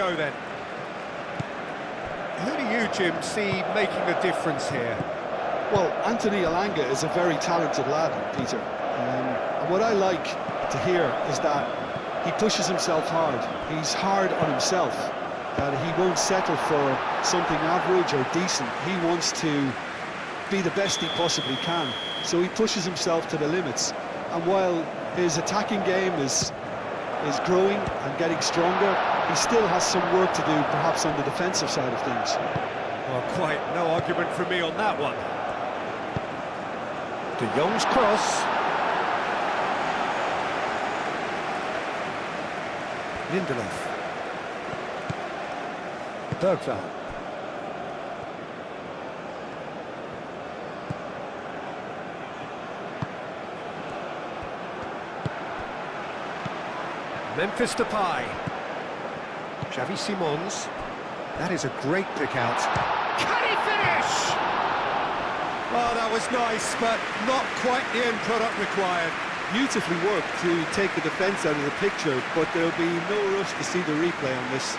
go then. Who do you, Jim, see making a difference here? Well, Anthony Elanga is a very talented lad, Peter. And what I like to hear is that he pushes himself hard. He's hard on himself, that he won't settle for something average or decent. He wants to be the best he possibly can. So he pushes himself to the limits. And while his attacking game is growing and getting stronger, he still has some work to do, perhaps on the defensive side of things. Well, quite no argument from me on that one. De Jong's cross. Lindelof. Bergvall. Memphis Depay. Xavi Simons. That is a great pick out. Can he finish? Oh, that was nice, but not quite the end product required. Beautifully worked to take the defence out of the picture, but there'll be no rush to see the replay on this.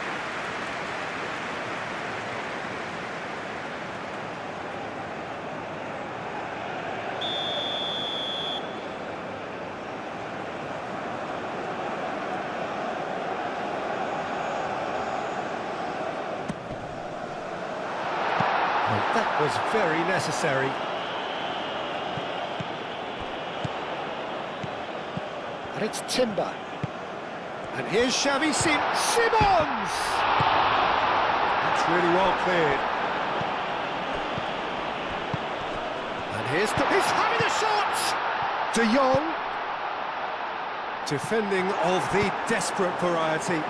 That was very necessary. And it's Timber. And here's Xavi Simons! That's really well cleared. And he's having a shot! De Jong. Defending of the desperate variety.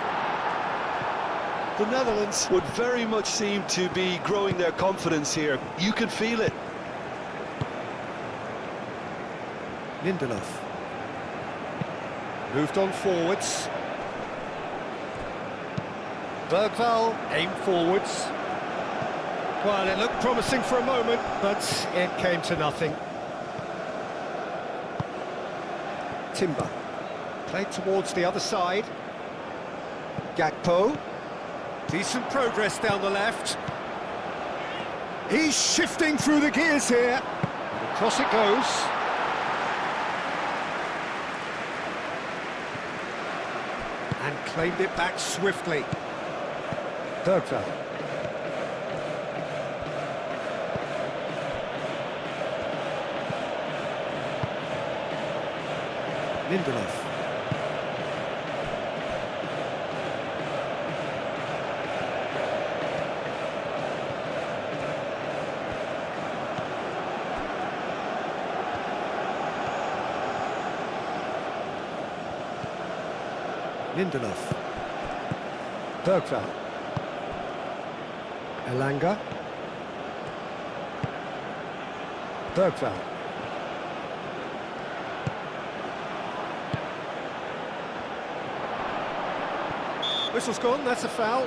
The Netherlands would very much seem to be growing their confidence here. You can feel it. Lindelof. Moved on forwards. Bergvall aimed forwards. Well, it looked promising for a moment, but it came to nothing. Timber. Played towards the other side. Gakpo. Decent progress down the left. He's shifting through the gears here. And across it goes. And claimed it back swiftly. Bergvall. Lindelof. Lindelof. Bergvall. Elanga. Bergvall. Whistle's gone, that's a foul.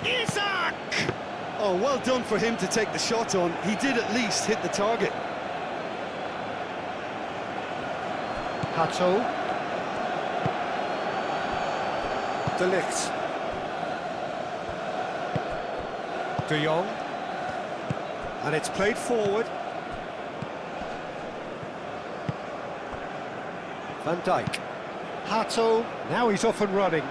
Isak! Oh, well done for him to take the shot on. He did at least hit the target. Hato. De Ligt. De Jong. And it's played forward. Van Dijk. Hato. Now he's off and running.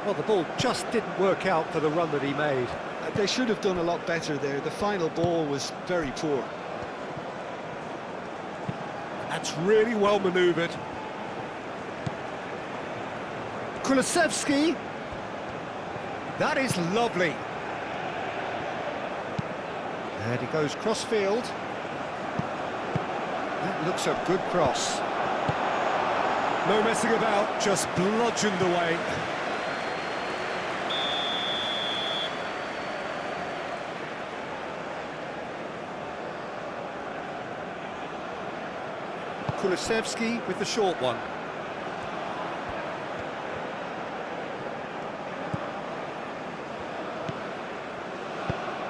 Well, the ball just didn't work out for the run that he made. They should have done a lot better there. The final ball was very poor. That's really well manoeuvred. Kulusevski. That is lovely. And he goes cross-field. That looks a good cross. No messing about, just bludgeoned away. Kulusevski with the short one.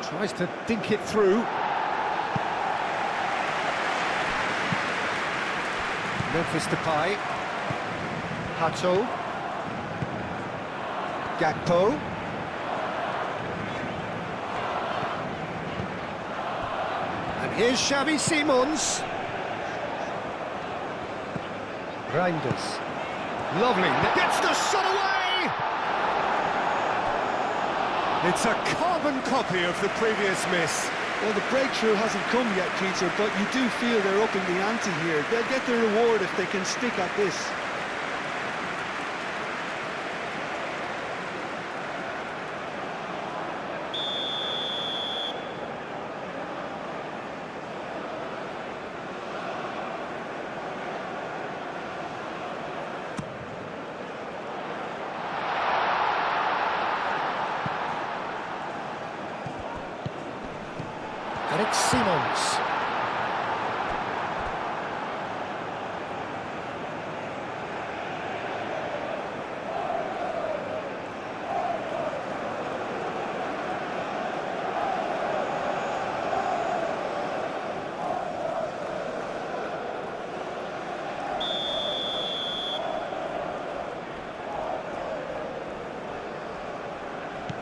Tries to dink it through. Memphis Depay. Hato. Gakpo. And here's Xavi Simons. Reinders. Lovely. Gets the shot away! It's a carbon copy of the previous miss. Well, the breakthrough hasn't come yet, Peter, but you do feel they're upping the ante here. They'll get their reward if they can stick at this. And it's Simons.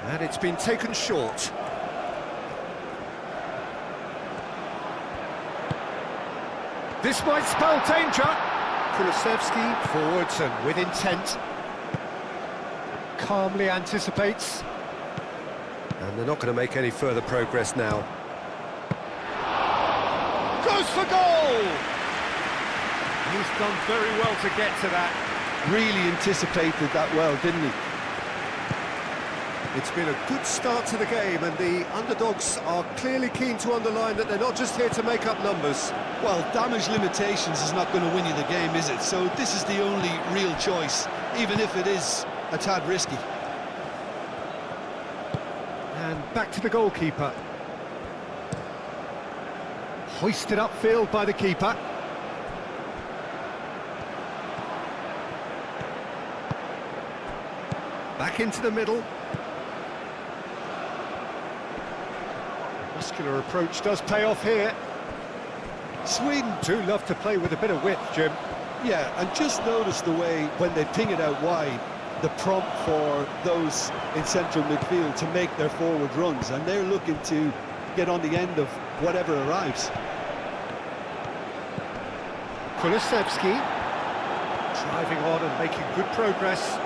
And it's been taken short. This might spell danger. Kulusevski forwards and with intent. Calmly anticipates. And they're not going to make any further progress now. Goes for goal! He's done very well to get to that. Really anticipated that well, didn't he? It's been a good start to the game, and the underdogs are clearly keen to underline that they're not just here to make up numbers. Well, damage limitations is not going to win you the game, is it? So this is the only real choice, even if it is a tad risky. And back to the goalkeeper. Hoisted upfield by the keeper. Back into the middle. Muscular approach does pay off here. Sweden do love to play with a bit of width, Jim. Yeah, and just notice the way, when they ping it out wide, the prompt for those in central midfield to make their forward runs, and they're looking to get on the end of whatever arrives. Kulusevski driving on and making good progress.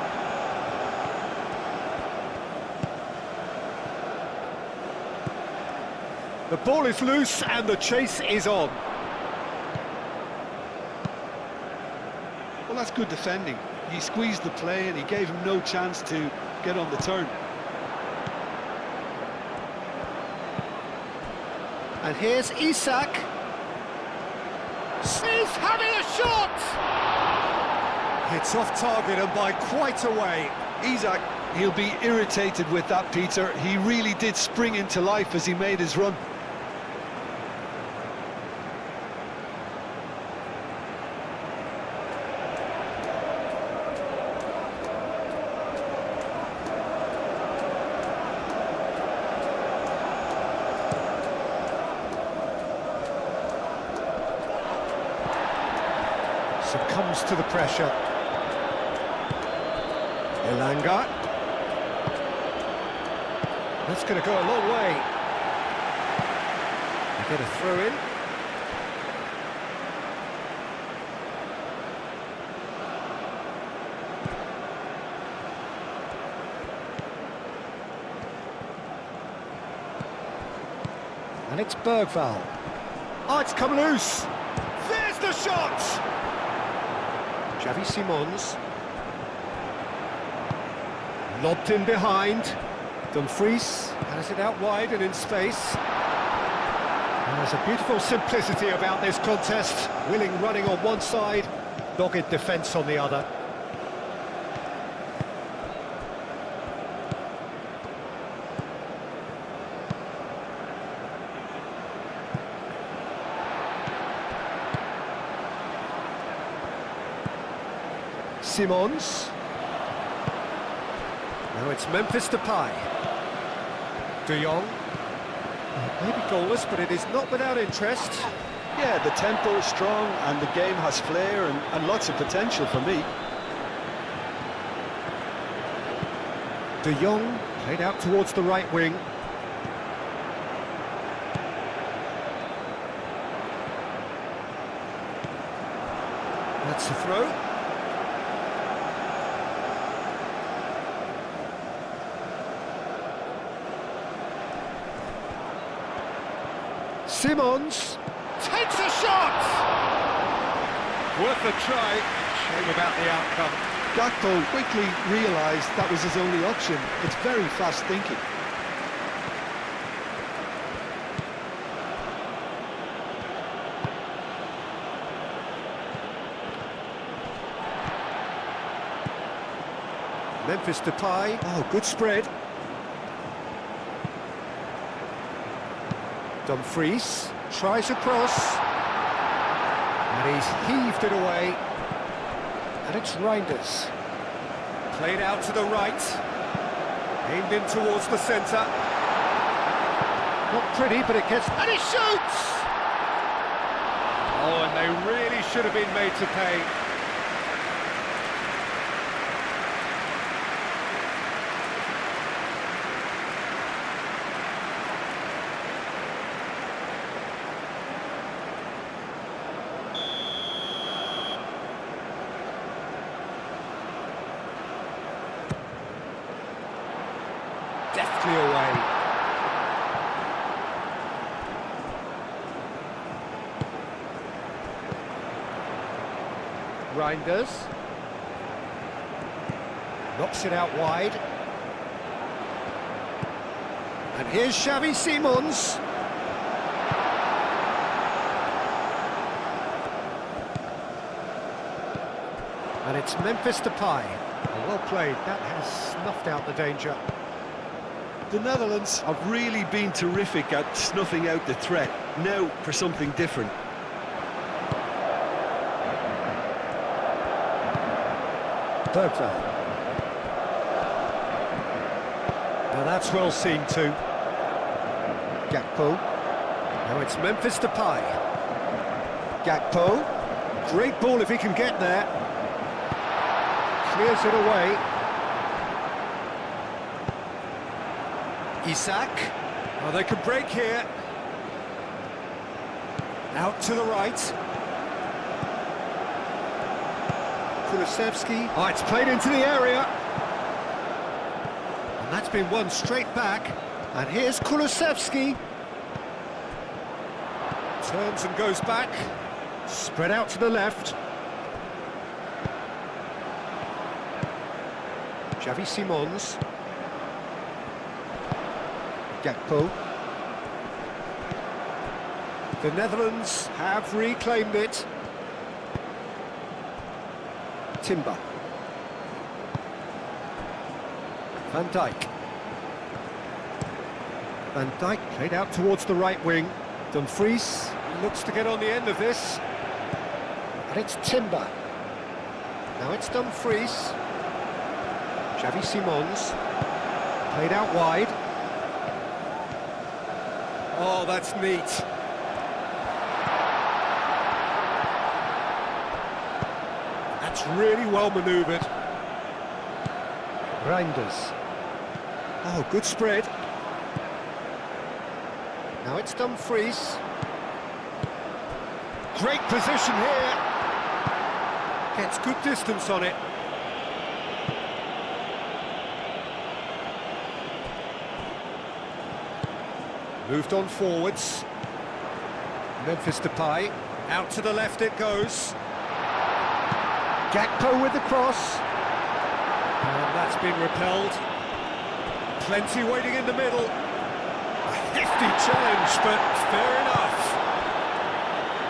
The ball is loose and the chase is on. Well, that's good defending. He squeezed the play and he gave him no chance to get on the turn. And here's Isak. He's having a shot! It's off target and by quite a way. Isak, he'll be irritated with that, Peter. He really did spring into life as he made his run. Succumbs to the pressure. Elanga. That's going to go a long way. You get a throw in. And it's Bergvall. Oh, it's come loose. There's the shot! Xavi Simons. Lobbed in behind. Dumfries has it out wide and in space. There's a beautiful simplicity about this contest. Willing running on one side, dogged defence on the other. Simons. Now it's Memphis Depay. De Jong. Maybe goalless, but it is not without interest. Yeah, the tempo is strong and the game has flair and lots of potential for me. De Jong played out towards the right wing. That's a throw. Simons takes a shot! Worth a try. Shame about the outcome. Gakpo quickly realised that was his only option. It's very fast thinking. Memphis Depay. Oh, good spread. Dumfries tries a cross. And he's heaved it away. And it's Reinders. Played out to the right. Aimed in towards the centre. Not pretty, but it gets... And he shoots! Oh, and they really should have been made to pay. Deftly away. Reinders. Knocks it out wide. And here's Xavi Simons. And it's Memphis Depay. Well played. That has snuffed out the danger. The Netherlands have really been terrific at snuffing out the threat. Now for something different. Bergvall. Now that's well seen too. Gakpo. Now it's Memphis Depay. Gakpo. Great ball if he can get there. Clears it away. Isak. Oh, they could break here. Out to the right. Kulusevski. Oh, it's played into the area. And that's been won straight back. And here's Kulusevski. Turns and goes back. Spread out to the left. Xavi Simons. Gakpo. The Netherlands have reclaimed it. Timber. Van Dijk. Van Dijk played out towards the right wing. Dumfries looks to get on the end of this. And it's Timber. Now it's Dumfries. Xavi Simons. Played out wide. Oh, that's neat. That's really well manoeuvred. Reinders. Oh, good spread. Now it's Dumfries. Great position here. Gets good distance on it. Moved on forwards. Memphis Depay. Out to the left it goes. Gakpo with the cross. And that's been repelled. Plenty waiting in the middle. A hefty challenge, but fair enough.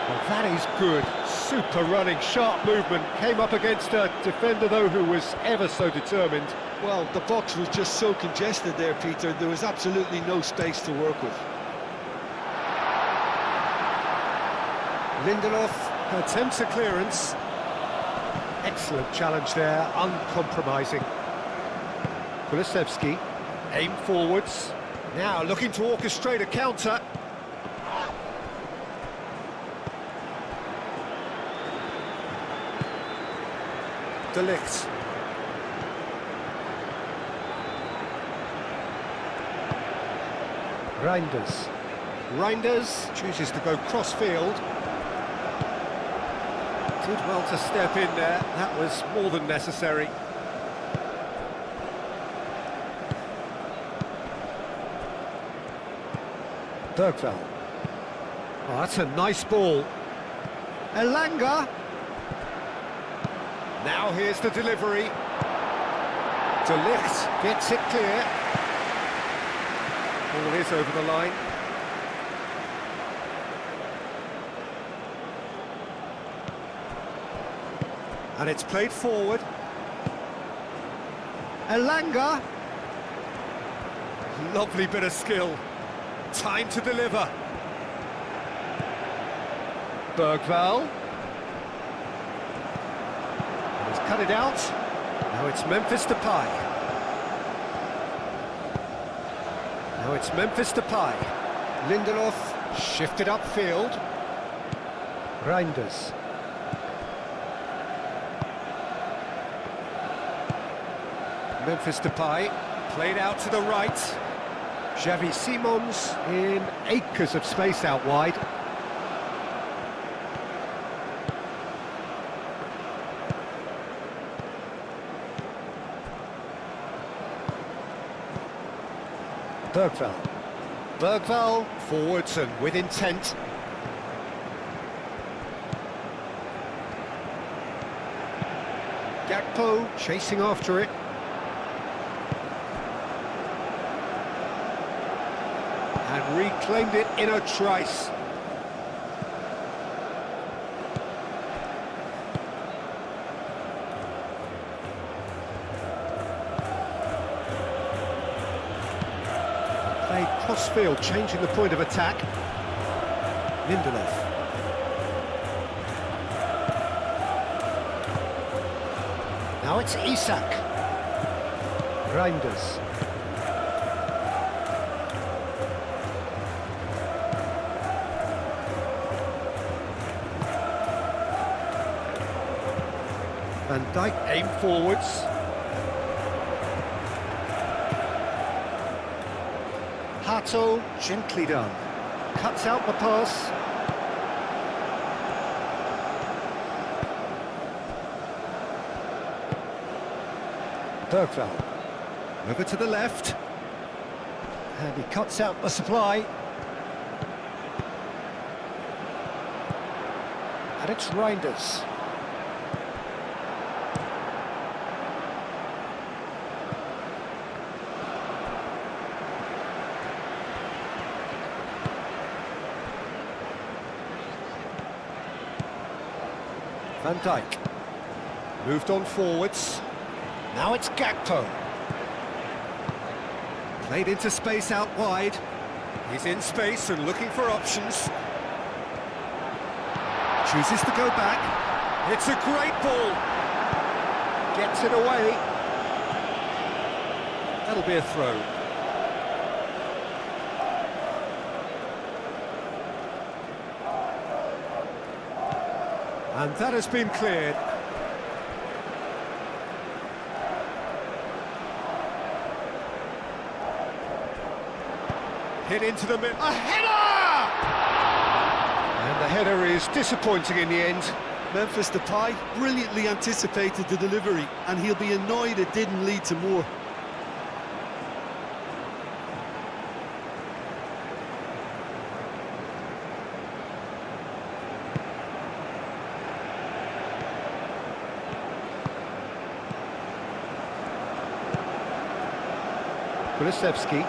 Well, that is good. Super running, sharp movement. Came up against a defender, though, who was ever so determined. Well, the box was just so congested there, Peter. There was absolutely no space to work with. Lindelof attempts a clearance. Excellent challenge there, uncompromising. Kulusevski, aim forwards. Now looking to orchestrate a counter. De Ligt. Reinders chooses to go cross-field. Did well to step in there, that was more than necessary. Bergvall. Oh, that's a nice ball. Elanga. Now here's the delivery. De Ligt gets it clear. Ball is over the line. And it's played forward. Elanga. Lovely bit of skill. Time to deliver. Bergvall. He's cut it out. Now it's Memphis Depay. Now it's Memphis Depay. Lindelof shifted upfield. Reinders. Memphis Depay played out to the right. Xavi Simons in acres of space out wide. Bergvall forwards and with intent. Gakpo chasing after it. And reclaimed it in a trice. Played cross-field, changing the point of attack. Lindelof. Now it's Isak. Reinders. Van Dijk aim forwards. Hato, gently done. Cuts out the pass. Bergvall. Over to the left. And he cuts out the supply. And it's Reinders. Van Dijk. Moved on forwards. Now it's Gakpo. Played into space out wide. He's in space and looking for options. Chooses to go back. It's a great ball. Gets it away. That'll be a throw. And that has been cleared. Hit into the middle. A header! And the header is disappointing in the end. Memphis Depay brilliantly anticipated the delivery, and he'll be annoyed it didn't lead to more. Kulusevski.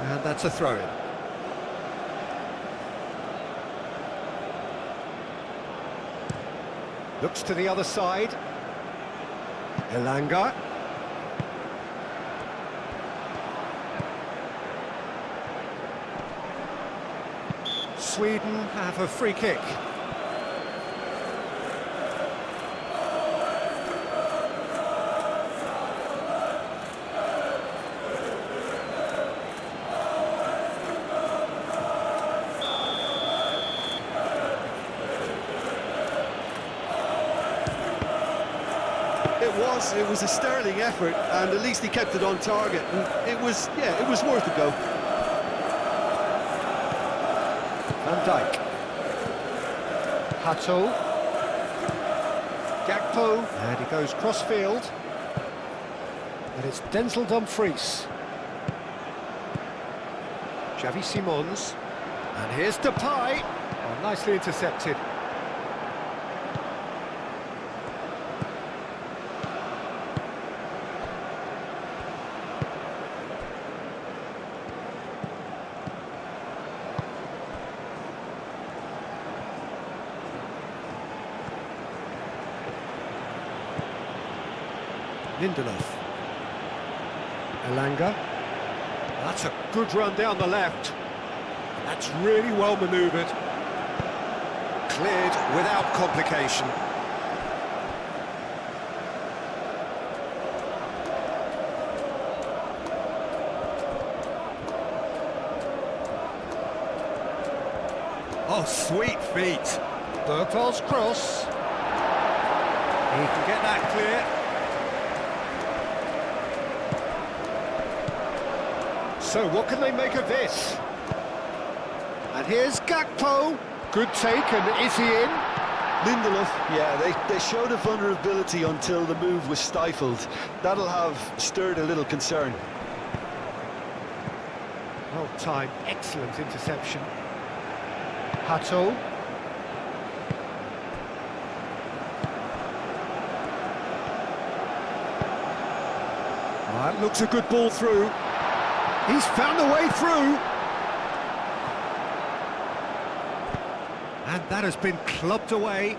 And that's a throw-in. Looks to the other side. Elanga. Sweden have a free kick. It was a sterling effort, and at least he kept it on target, and it was worth a go. Van Dijk. Hato. Gakpo, and he goes cross-field. And it's Denzel Dumfries. Xavi Simons. And here's Depay. Oh, nicely intercepted. Lindelof. Elanga. That's a good run down the left. That's really well manoeuvred. Cleared without complication. Oh, sweet feet. Bergval's cross. He can get that clear. So what can they make of this? And here's Gakpo. Good take, and is he in? Lindelof, yeah, they showed a vulnerability until the move was stifled. That'll have stirred a little concern. Well timed, excellent interception. Hato. That looks a good ball through. He's found a way through. And that has been clubbed away.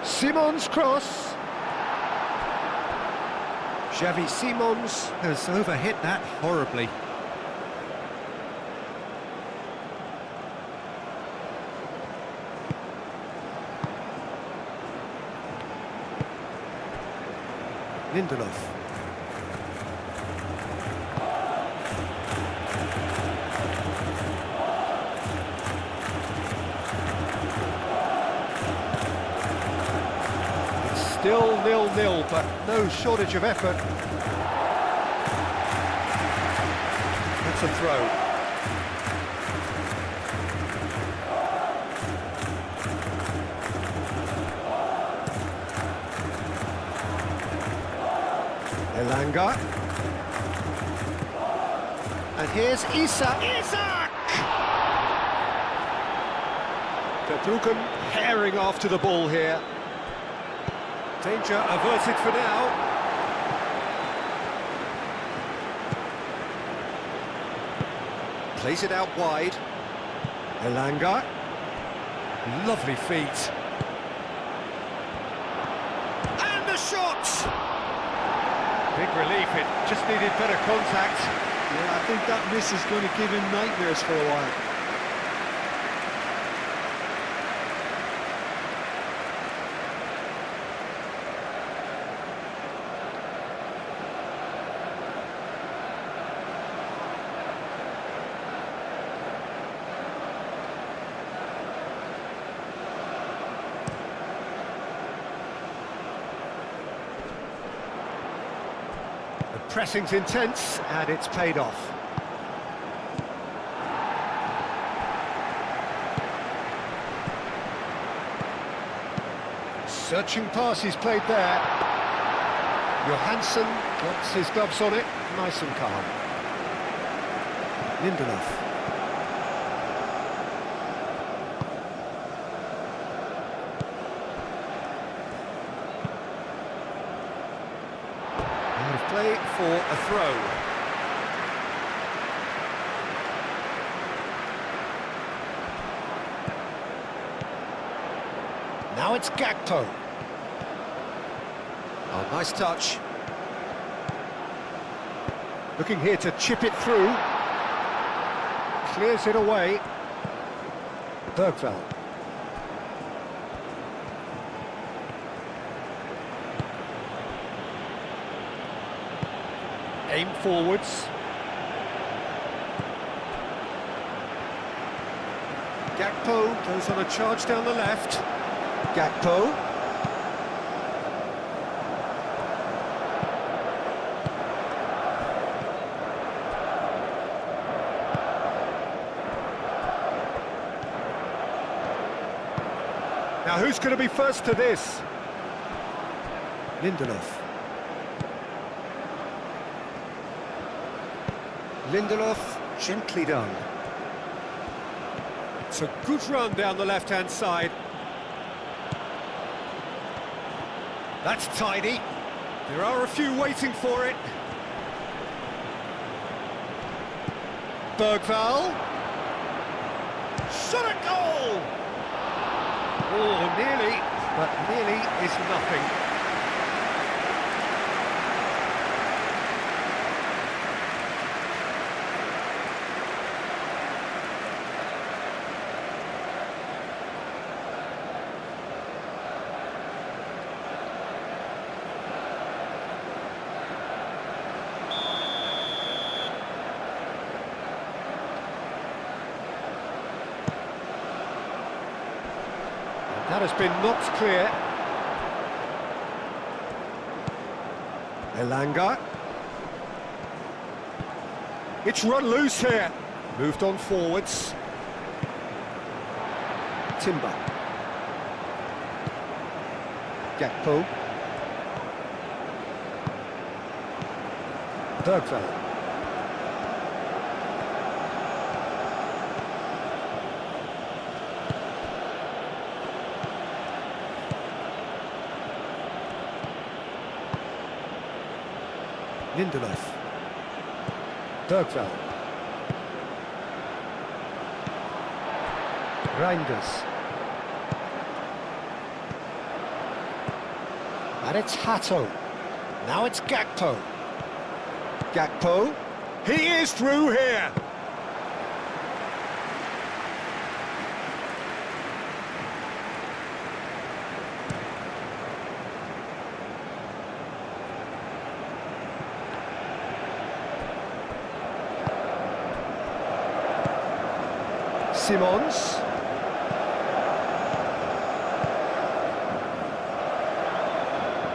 Simons' cross. Xavi Simons has overhit that horribly. Lindelof. It's still 0-0, but no shortage of effort. That's a throw. Elanga. And here's Isak. Verbruggen herring after the ball here. Danger averted for now. Plays it out wide. Elanga. Lovely feet. And the shot! Big relief, it just needed better contact. Yeah, I think that miss is going to give him nightmares for a while. Pressing's intense, and it's paid off. Searching pass he's played there. Johansson drops his gloves on it, nice and calm. Lindelof. Play for a throw. Now it's Gakpo. Oh, nice touch. Looking here to chip it through. Clears it away. Bergval. Aim forwards. Gakpo goes on a charge down the left. Gakpo. Now who's going to be first to this? Lindelof. Lindelof, gently done. It's a good run down the left-hand side. That's tidy. There are a few waiting for it. Bergvall. Shot at goal! Oh, nearly, but nearly is nothing. That has been knocked clear. Elanga. It's run loose here. Moved on forwards. Timber. Gakpo. Bergvall. Lindelof. Bergvall. Reinders. And it's Hato. Now it's Gakpo. Gakpo. He is through here. Simons.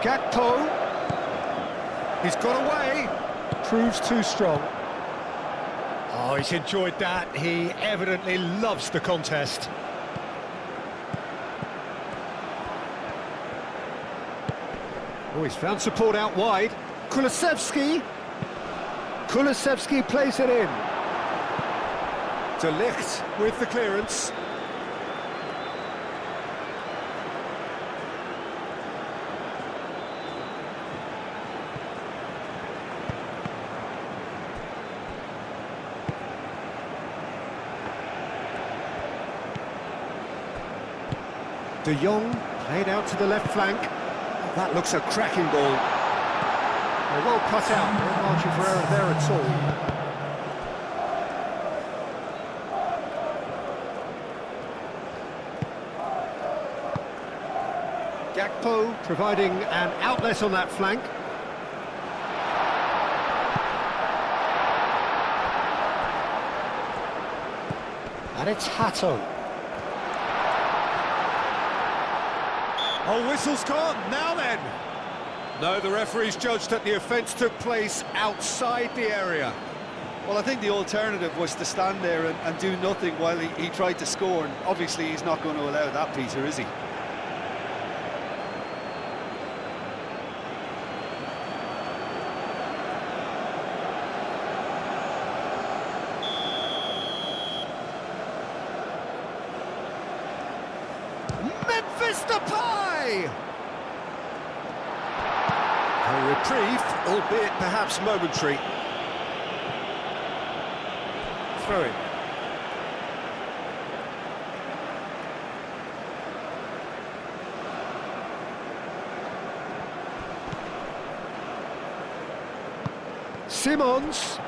Gakpo. He's got away. Proves too strong. Oh, he's enjoyed that. He evidently loves the contest. Oh, he's found support out wide. Kulusevski. Kulusevski plays it in. De Ligt with the clearance. De Jong played out to the left flank. That looks a cracking ball. They're well cut out, no margin for error there at all. Gakpo providing an outlet on that flank. And it's Hato. Oh, whistle's gone. Now then. No, the referee's judged that the offence took place outside the area. Well, I think the alternative was to stand there and do nothing while he tried to score. And obviously, he's not going to allow that, Peter, is he? Memphis Depay! A reprieve, albeit perhaps momentary. Throw in. Simons.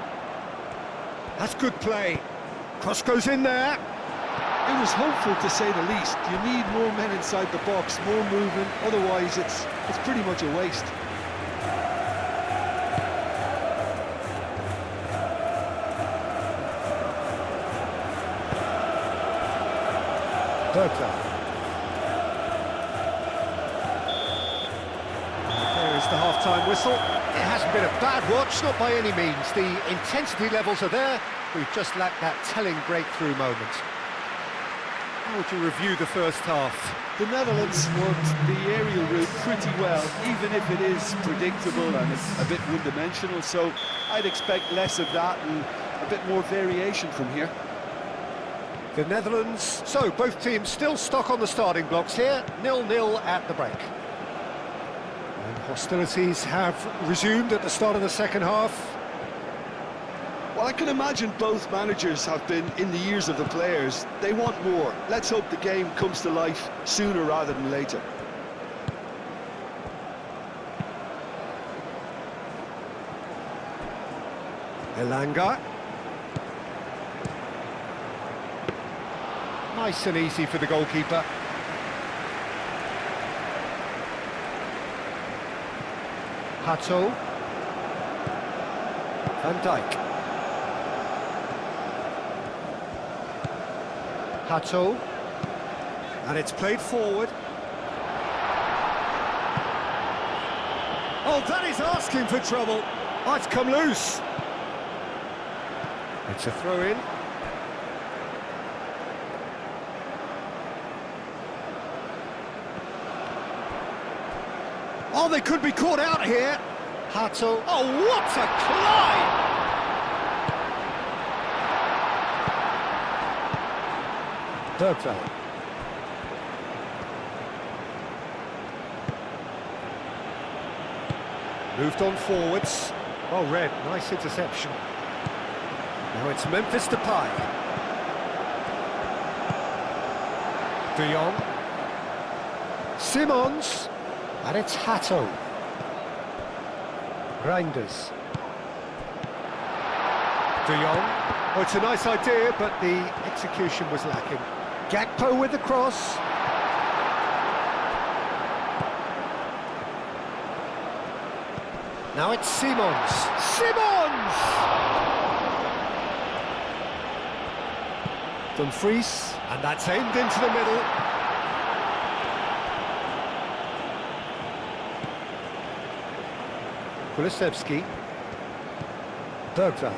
That's good play. Cross goes in there. It was hopeful, to say the least. You need more men inside the box, more movement, otherwise it's pretty much a waste. Bergvall. There is the half-time whistle. It hasn't been a bad watch, not by any means. The intensity levels are there. We've just lacked that telling breakthrough moment. How would you review the first half? The Netherlands worked the aerial route pretty well, even if it is predictable and it's a bit one-dimensional, so I'd expect less of that and a bit more variation from here. The Netherlands, so both teams still stuck on the starting blocks here, 0-0 at the break. And hostilities have resumed at the start of the second half. Well, I can imagine both managers have been in the ears of the players. They want more. Let's hope the game comes to life sooner rather than later. Elanga. Nice and easy for the goalkeeper. Hato. Van Dijk. Hato, and it's played forward. Oh, that is asking for trouble. Oh, it's come loose. It's a throw-in. Oh, they could be caught out here. Hato, oh, what a climb! Bergvall. Moved on forwards. Well read, nice interception. Now it's Memphis Depay. De Jong. Simons. And it's Hato. Reinders. De Jong. Oh, it's a nice idea, but the execution was lacking. Gakpo with the cross. Now it's Simons. Simons! Dumfries, and that's aimed into the middle. Kulusevski. Bergvall.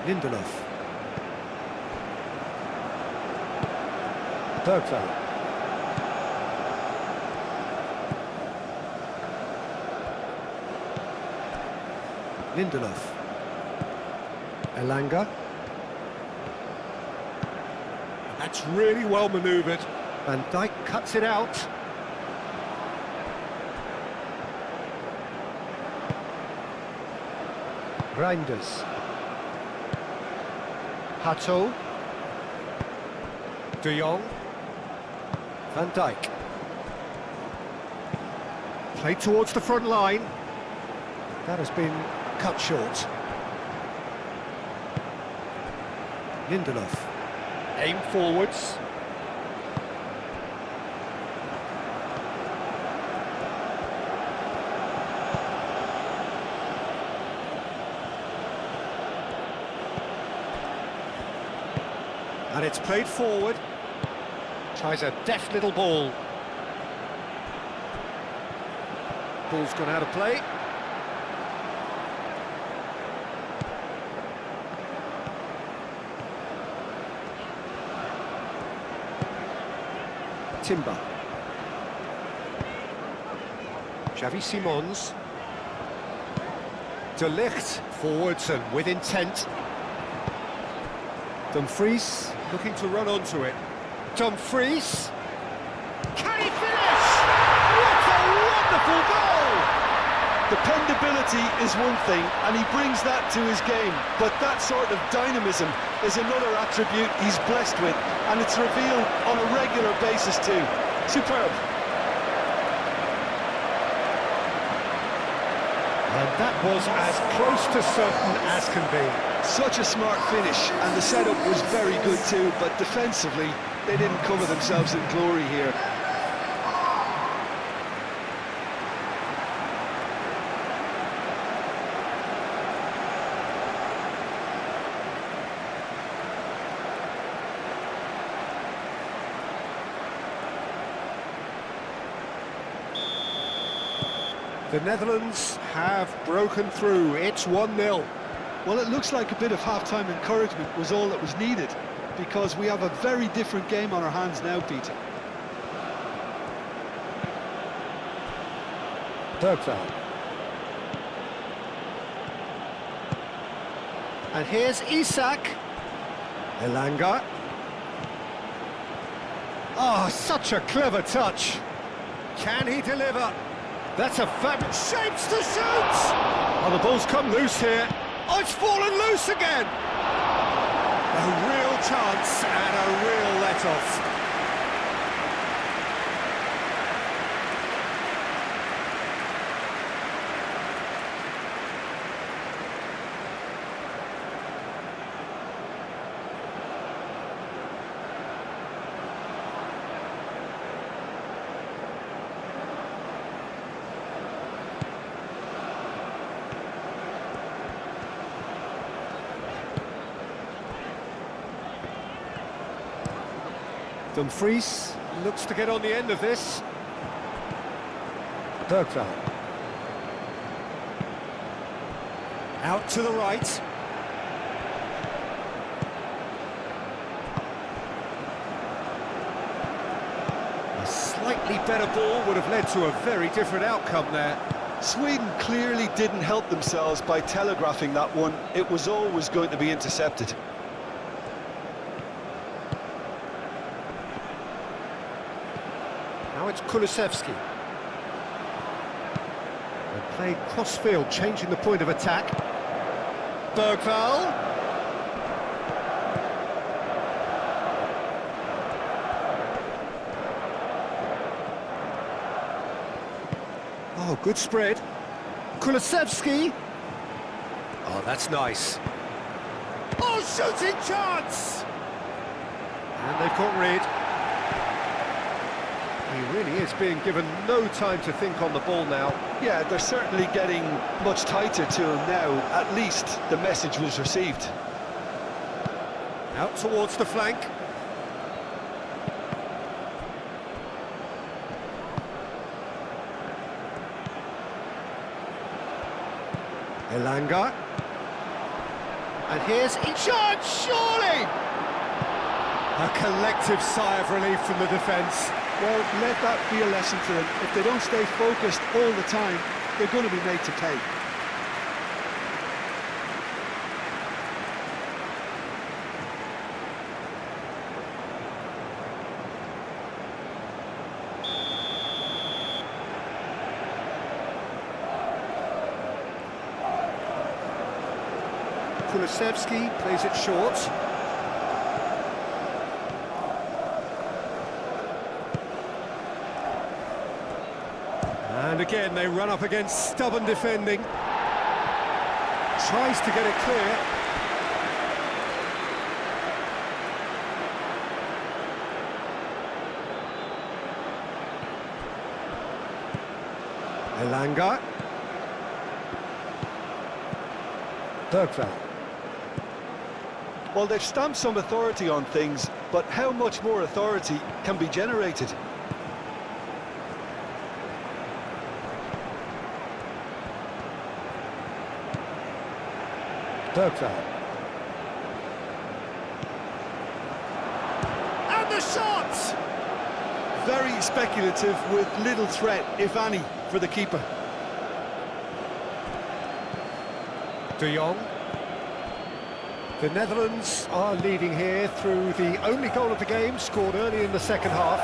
Lindelof. Bergvall. Lindelof. Elanga. That's really well manoeuvred. Van Dijk cuts it out. Reinders. Hato. De Jong. Van Dijk. Played towards the front line. That has been cut short. Lindelof. Aim forwards. And it's played forward. Tries a deft little ball. Ball's gone out of play. Timber. Xavi Simons. De Ligt forwards and with intent. Dumfries looking to run onto it. Dumfries. Can he finish? What a wonderful goal! Dependability is one thing, and he brings that to his game, but that sort of dynamism is another attribute he's blessed with, and it's revealed on a regular basis too. Superb. And that was as close to certain as can be. Such a smart finish, and the setup was very good too, but defensively, they didn't cover themselves in glory here. The Netherlands have broken through. It's 1-0. Well, it looks like a bit of half-time encouragement was all that was needed, because we have a very different game on our hands now, Peter. Bergveld. And here's Isak. Elanga. Oh, such a clever touch. Can he deliver? That's a fabulous shapes to shoot! Oh, the ball's come loose here. Oh, it's fallen loose again! A real chance and a real let-off. Dumfries looks to get on the end of this. Bergveld. Out to the right. A slightly better ball would have led to a very different outcome there. Sweden clearly didn't help themselves by telegraphing that one. It was always going to be intercepted. Now it's Kulusevski. They played cross-field, changing the point of attack. Bergveld. Oh, good spread. Kulusevski. Oh, that's nice. Oh, shooting chance! And they've got rid. He really is being given no time to think on the ball now. Yeah, they're certainly getting much tighter to him now. At least the message was received. Out towards the flank. Elanga. And here's Ichard, surely! A collective sigh of relief from the defence. Well, let that be a lesson for them. If they don't stay focused all the time, they're going to be made to pay. Kulusevski plays it short. And again, they run up against stubborn defending. Tries to get it clear. Elanga. Bergveld. Well, they've stamped some authority on things, but how much more authority can be generated? Bergveld. And the shot! Very speculative with little threat, if any, for the keeper. De Jong. The Netherlands are leading here through the only goal of the game, scored early in the second half.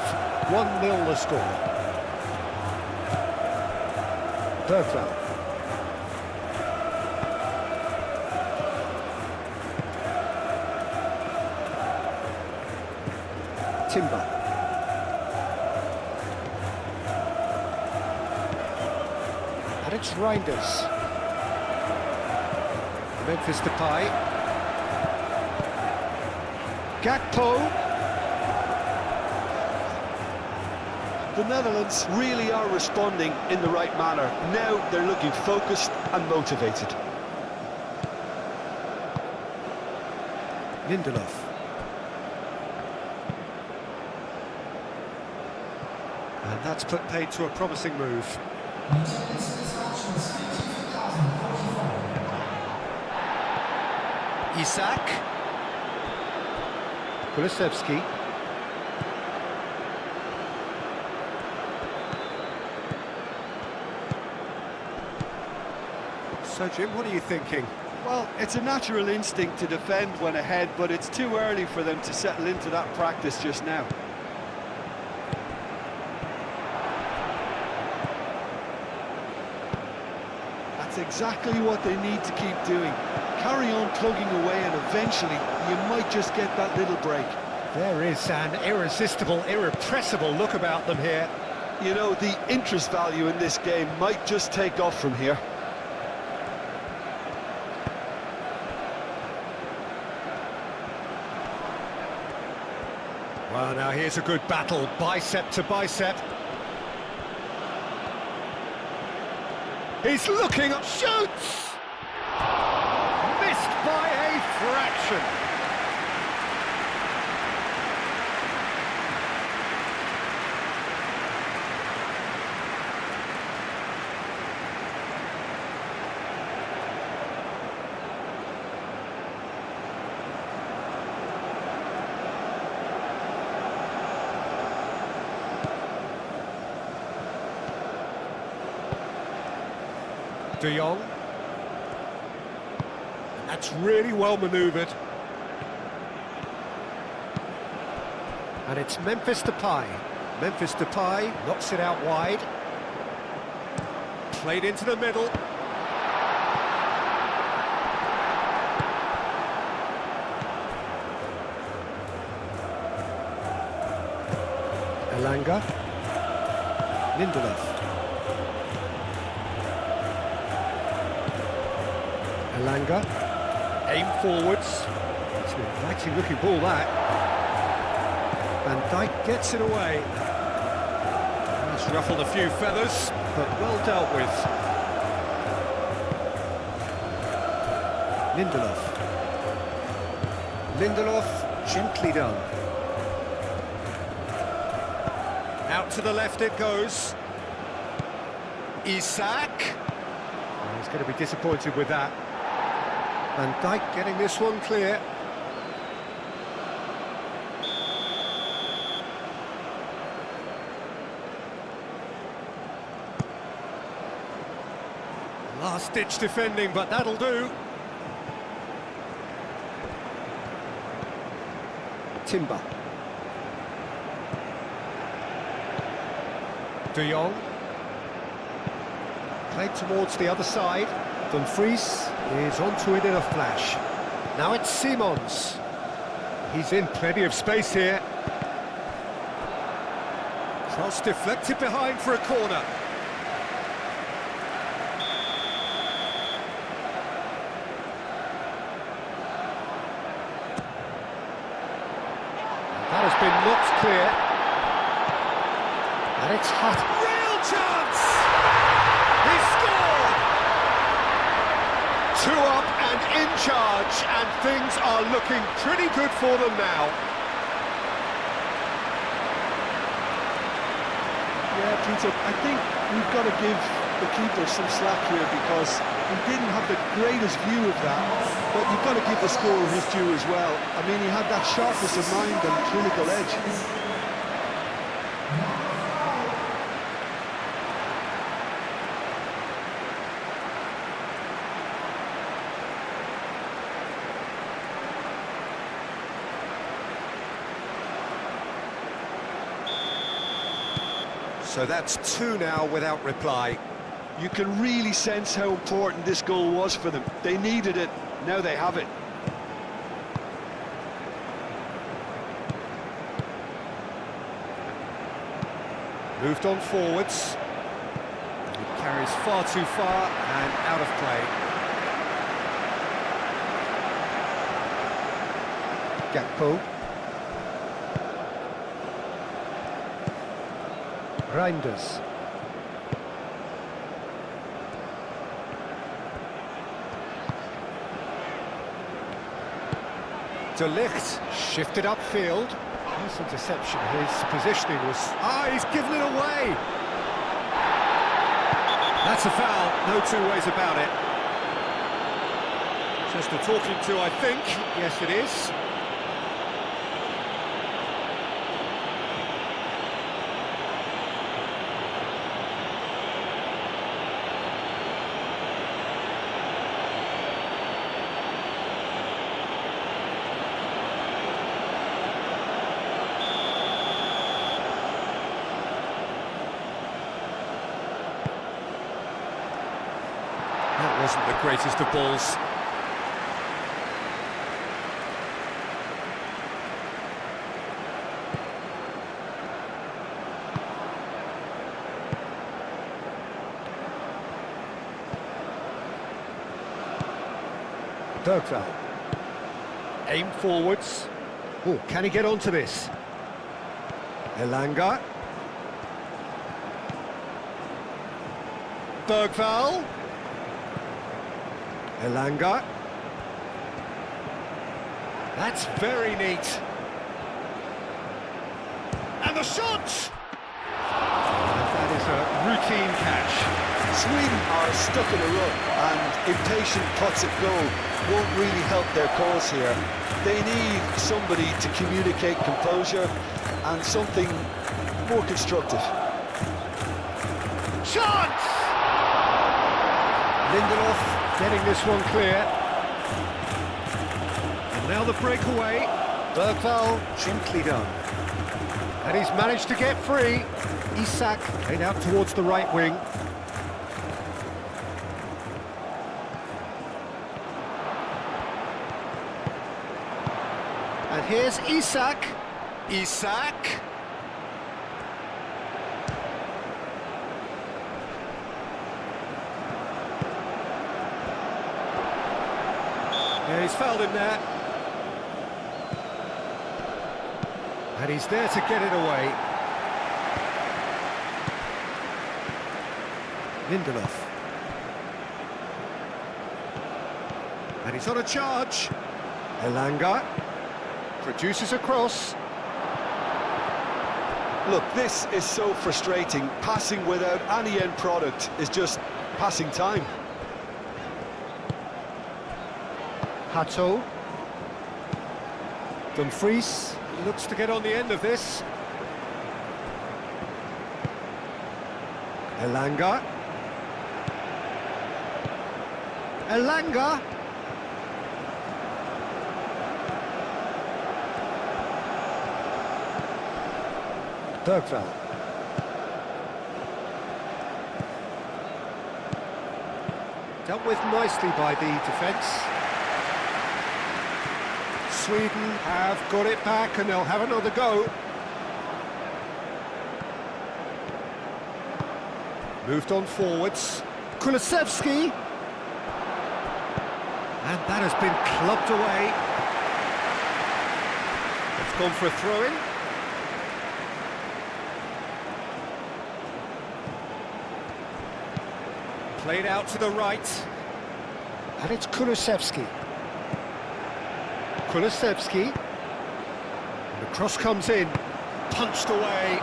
1-0 the score. Bergveld. Timber. And it's Reinders. Memphis Depay. Gakpo. The Netherlands really are responding in the right manner. Now they're looking focused and motivated. Lindelof. And that's put paid to a promising move. Isak. Kulusevski. So, Jim, what are you thinking? Well, it's a natural instinct to defend when ahead, but it's too early for them to settle into that practice just now. That's exactly what they need to keep doing. Carry on plugging away and eventually you might just get that little break. There is an irresistible, irrepressible look about them here. You know, the interest value in this game might just take off from here. Well, now here's a good battle, bicep to bicep. He's looking up, shoots! Missed by a fraction. De Jong. That's really well manoeuvred. And it's Memphis Depay. Memphis Depay knocks it out wide. Played into the middle. Elanga. Lindelof. Elanga, aim forwards. It's an inviting looking ball, that. Van Dijk gets it away. He's ruffled a few feathers, but well dealt with. Lindelof. Lindelof, gently done. Out to the left it goes. Isak. He's going to be disappointed with that. Van Dijk getting this one clear. Last-ditch defending, but that'll do. Timber. De Jong. Played towards the other side. Dumfries is onto it in a flash. Now it's Simons. He's in plenty of space here. Cross deflected behind for a corner. That has been knocked clear. And it's hot. Real chance! He scored! 2 up and in charge, and things are looking pretty good for them now. Yeah, Peter, I think we've got to give the keeper some slack here because he didn't have the greatest view of that, but you've got to give the scorer his due as well. I mean, he had that sharpness of mind and clinical edge. So that's 2 now without reply. You can really sense how important this goal was for them. They needed it, now they have it. Moved on forwards. It carries far too far and out of play. Gakpo. Reinders. De Ligt shifted upfield. Nice interception. His positioning was... he's given it away! That's a foul, no two ways about it. Just a talking to, I think. Yes, it is. That wasn't the greatest of balls. Bergvall. Aim forwards. Oh, can he get onto this? Elanga. Bergvall. Elanga. That's very neat. And the shot! And that is a routine catch. Sweden are stuck in a rut, and impatient pots at goal won't really help their cause here. They need somebody to communicate composure and something more constructive. Chance! Lindelof getting this one clear. And now the breakaway. Bergvall gently done. And he's managed to get free. Isak played out towards the right wing. And here's Isak. Isak. Yeah, he's fouled him there. And he's there to get it away. Lindelof. And he's on a charge. Elanga produces a cross. Look, this is so frustrating. Passing without any end product is just passing time. Hato. Dumfries looks to get on the end of this. Elanga. Elanga. Bergvall. Dealt with nicely by the defence. Sweden have got it back and they'll have another go. Moved on forwards. Kulusevski. And that has been clubbed away. It's gone for a throw-in. Played out to the right. And it's Kulusevski. Kulusevski. The cross comes in. Punched away.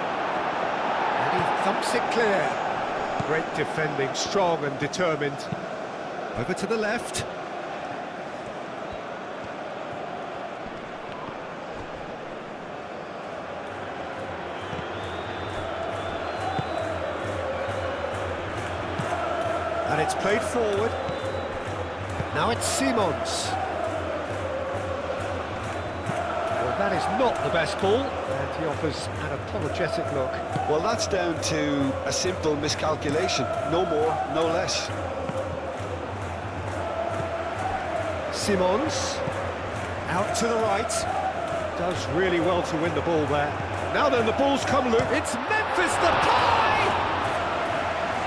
And he thumps it clear. Great defending, strong and determined. Over to the left. And it's played forward. Now it's Simons. Well, that is not the best ball, and he offers an apologetic look. Well, that's down to a simple miscalculation. No more, no less. Simons. Out to the right. Does really well to win the ball there. Now then, the ball's come loose. It's Memphis Depay!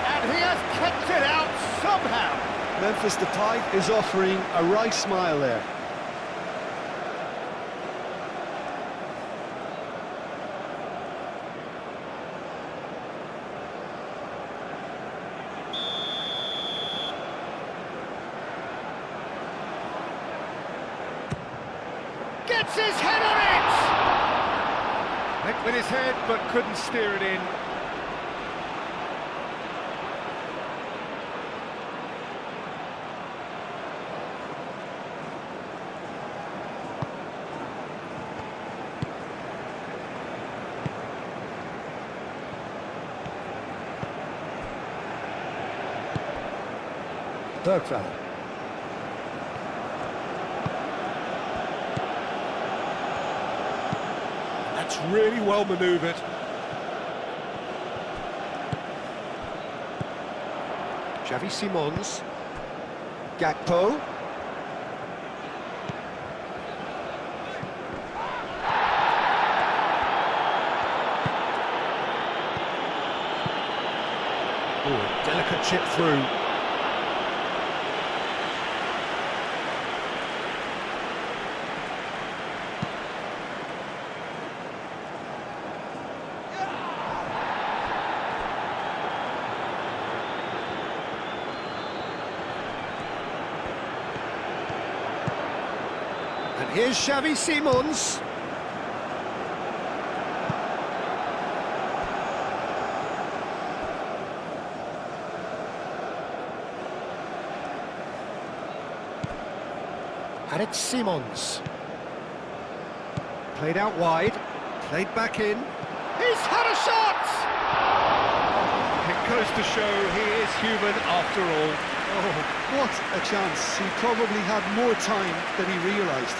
And he has kept it out somehow. Memphis Depay is offering a wry smile there. Gets his head on it! Went with his head, but couldn't steer it in. Bergvall. That's really well manoeuvred. Xavi Simons. Gakpo. Oh, delicate chip through. And here's Xavi Simons. And it's Simons. Played out wide, played back in. He's had a shot! It goes to show he is human after all. Oh, what a chance. He probably had more time than he realised.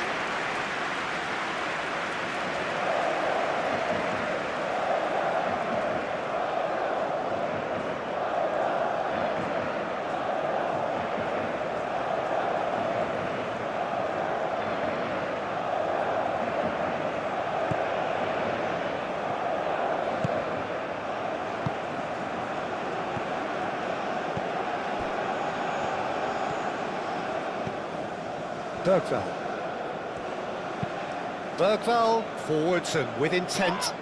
Bergvall. Bergvall, forwards and with intent.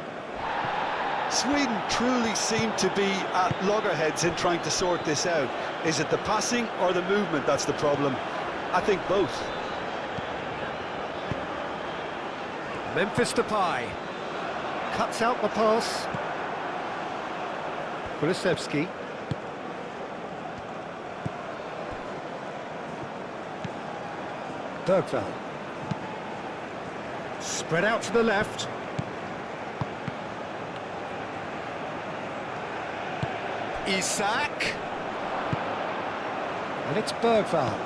Sweden truly seem to be at loggerheads in trying to sort this out. Is it the passing or the movement that's the problem? I think both. Memphis Depay. Cuts out the pass. Kulusevski. Bergvall. Spread out to the left. Isak. And it's Bergvall.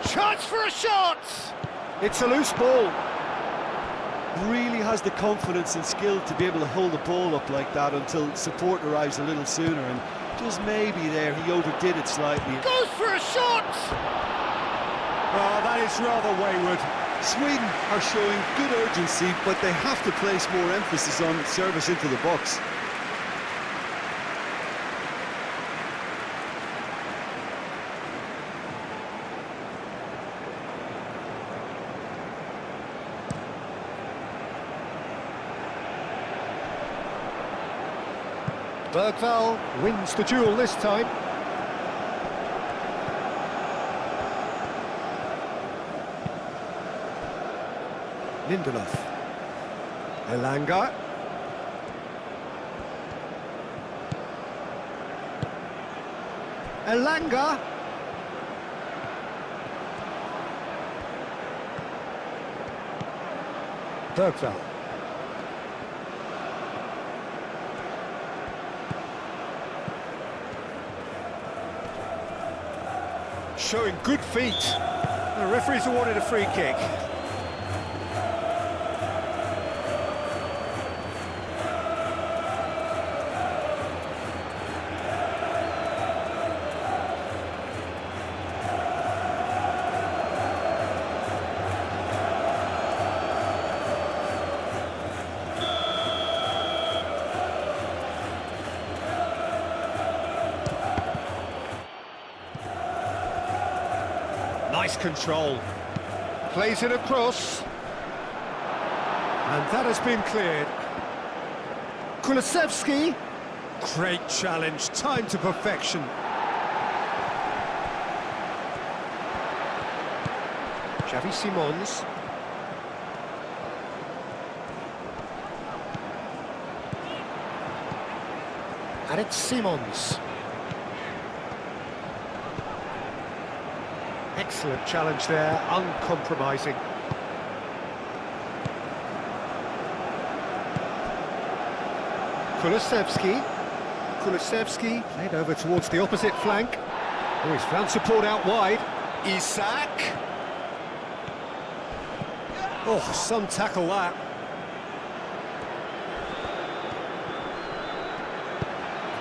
Chance for a shot! It's a loose ball. Really has the confidence and skill to be able to hold the ball up like that until support arrives a little sooner, and just maybe there he overdid it slightly. Goes for a shot! Oh, that is rather wayward. Sweden are showing good urgency, but they have to place more emphasis on service into the box. Bergvall wins the duel this time. Lindelof. Elanga. Elanga. Bergvall. Showing good feet. The referee's awarded a free kick. Nice control. Plays it across. And that has been cleared. Kulusevski. Great challenge, time to perfection. Xavi Simons. And it's Simons. Excellent challenge there, uncompromising. Kulusevski. Kulusevski played over towards the opposite flank. Oh, he's found support out wide. Isak. Oh, some tackle that.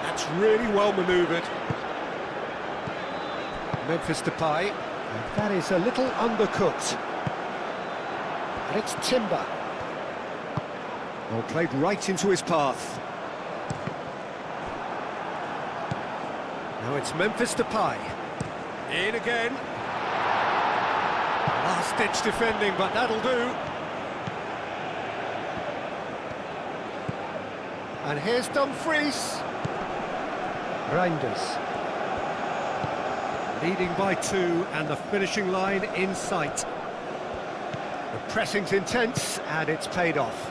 That's really well manoeuvred. Memphis Depay. And that is a little undercooked. And it's Timber. Well, played right into his path. Now it's Memphis Depay. In again. Last-ditch defending, but that'll do. And here's Dumfries. Reinders. Leading by 2, and the finishing line in sight. The pressing's intense, and it's paid off.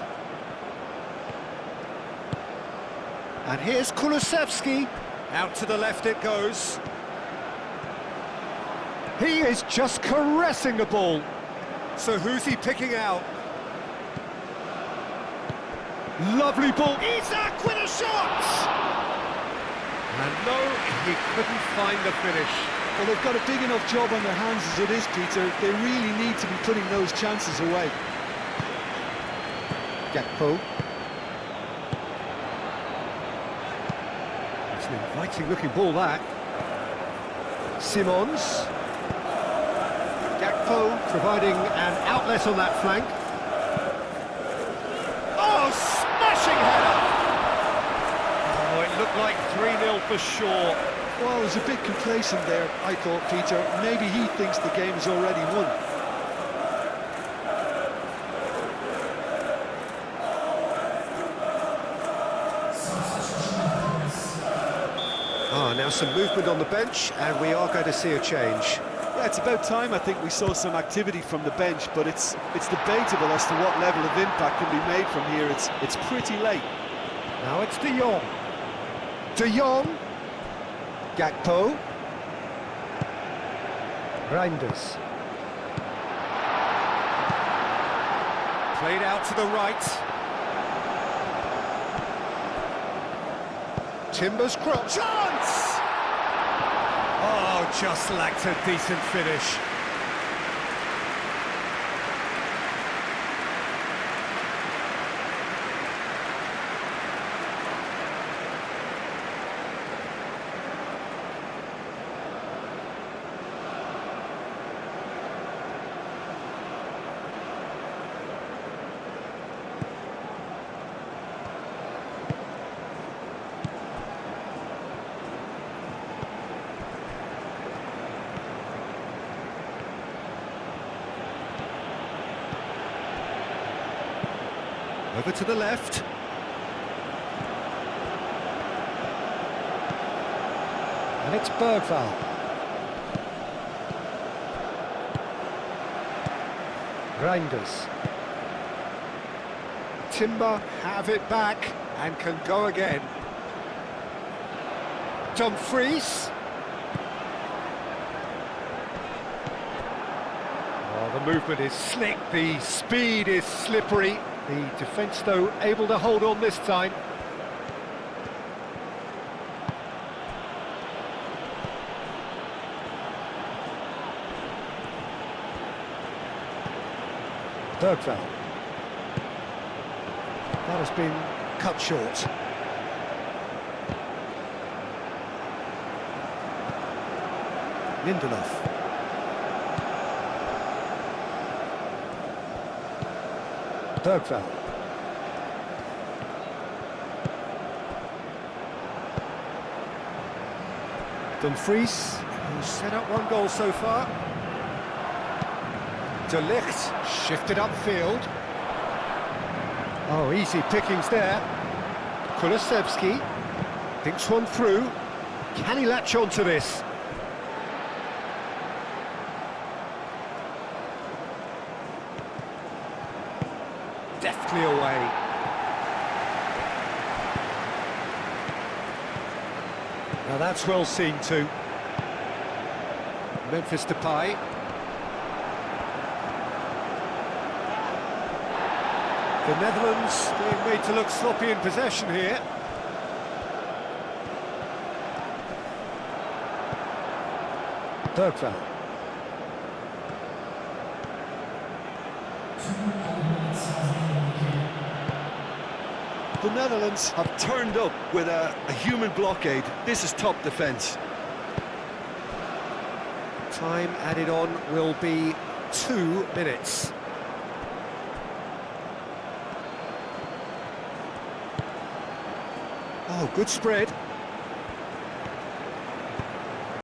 And here's Kulusevski. Out to the left it goes. He is just caressing the ball. So who's he picking out? Lovely ball. Isak with a shot! And no, he couldn't find the finish. Well, they've got a big enough job on their hands as it is, Peter. They really need to be putting those chances away. Gakpo. It's an inviting-looking ball, that. Simons. Gakpo providing an outlet on that flank. Oh, smashing header! Oh, it looked like 3-0 for sure. Well, he was a bit complacent there, I thought, Peter. Maybe he thinks the game is already won. Ah, now some movement on the bench, and we are going to see a change. Yeah, it's about time, I think, we saw some activity from the bench, but it's debatable as to what level of impact can be made from here. It's pretty late. Now it's De Jong. De Jong. Gakpo. Reinders. Played out to the right. Timber's cross. Chance! Oh, just lacked a decent finish. Over to the left. And it's Bergvall. Reinders. Timber have it back and can go again. Dumfries. Oh, the movement is slick, the speed is slippery. The defence, though, able to hold on this time. Bergvall. That has been cut short. Lindelof. Bergvall. Dumfries, who's set up 1 goal so far. De Ligt, shifted upfield. Oh, easy pickings there. Kulusevski, thinks one through. Can he latch on to this? Deftly away. Now that's well seen too. Memphis Depay. The Netherlands being made to look sloppy in possession here. Bergveld. The Netherlands have turned up with a human blockade. This is top defence. Time added on will be 2 minutes. Oh, good spread.